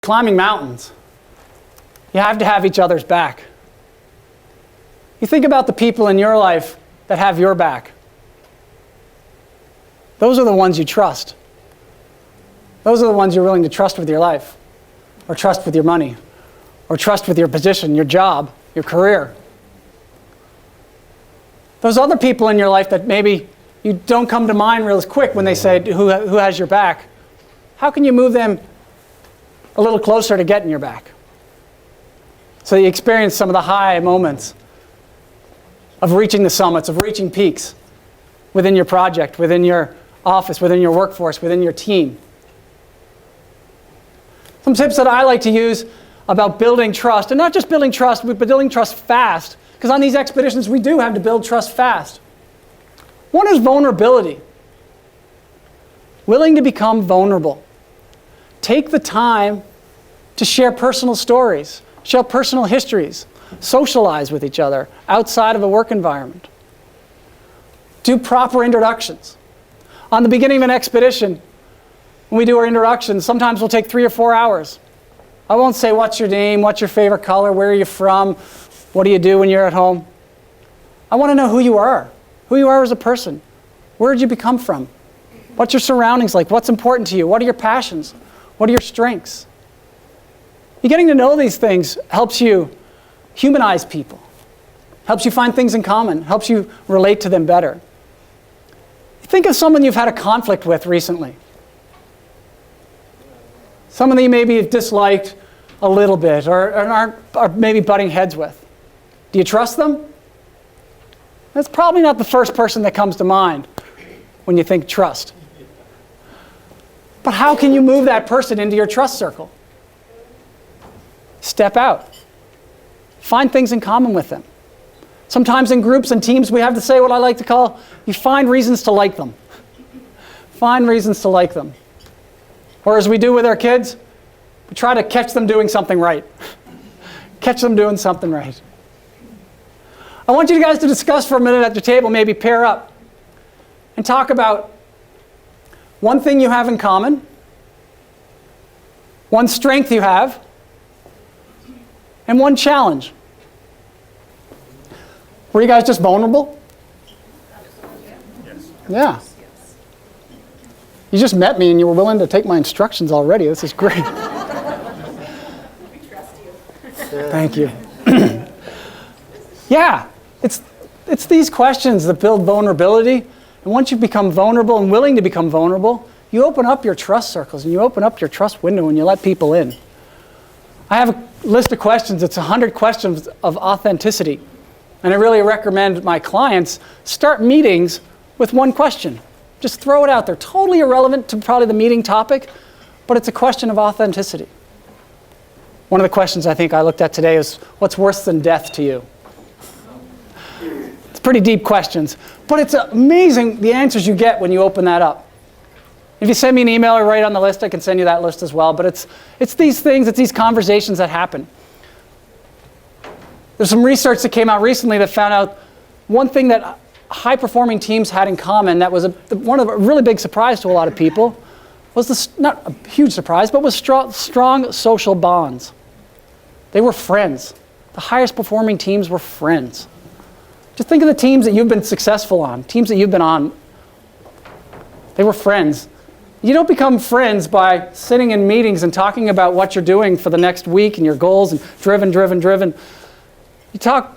climbing mountains, you have to have each other's back. You think about the people in your life that have your back. Those are the ones you trust. Those are the ones you're willing to trust with your life, or trust with your money, or trust with your position, your job, your career. Those other people in your life that maybe you don't come to mind real quick when they say who has your back, how can you move them a little closer to getting your back? So you experience some of the high moments of reaching the summits, of reaching peaks within your project, within your office, within your workforce, within your team. Some tips that I like to use about building trust, and not just building trust, but building trust fast, because on these expeditions we do have to build trust fast. One is vulnerability. Willing to become vulnerable. Take the time to share personal stories, share personal histories, socialize with each other outside of a work environment. Do proper introductions. On the beginning of an expedition, when we do our introductions, sometimes we'll take 3 or 4 hours. I won't say what's your name, what's your favorite color, where are you from, what do you do when you're at home. I want to know who you are as a person. Where did you become from? What's your surroundings like? What's important to you? What are your passions? What are your strengths? You getting to know these things helps you humanize people, helps you find things in common, helps you relate to them better. Think of someone you've had a conflict with recently. Someone that you maybe have disliked a little bit or are maybe butting heads with. Do you trust them? That's probably not the first person that comes to mind when you think trust. But how can you move that person into your trust circle? Step out. Find things in common with them. Sometimes in groups and teams we have to say what I like to call, you find reasons to like them. Find reasons to like them. Or as we do with our kids, we try to catch them doing something right. Catch them doing something right. I want you guys to discuss for a minute at the table, maybe pair up, and talk about one thing you have in common, one strength you have, and one challenge. Were you guys just vulnerable? Yes. Yeah. You just met me and you were willing to take my instructions already. This is great. We trust you. Thank you. Yeah, it's these questions that build vulnerability. And once you become vulnerable and willing to become vulnerable, you open up your trust circles and you open up your trust window and you let people in. I have a list of questions. It's 100 questions of authenticity. And I really recommend my clients start meetings with one question. Just throw it out there. Totally irrelevant to probably the meeting topic, but it's a question of authenticity. One of the questions I think I looked at today is, what's worse than death to you? It's pretty deep questions, but it's amazing the answers you get when you open that up. If you send me an email or write on the list, I can send you that list as well, but it's these things, it's these conversations that happen. There's some research that came out recently that found out one thing that high-performing teams had in common that was one of a really big surprise to a lot of people was this, not a huge surprise, but was strong social bonds. They were friends. The highest performing teams were friends. Just think of the teams that you've been successful on, teams that you've been on. They were friends. You don't become friends by sitting in meetings and talking about what you're doing for the next week and your goals and driven.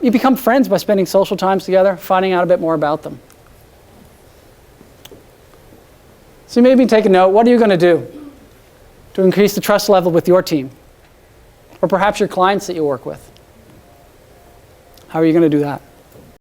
You become friends by spending social times together, finding out a bit more about them. So you maybe take a note. What are you going to do to increase the trust level with your team? Or perhaps your clients that you work with? How are you going to do that?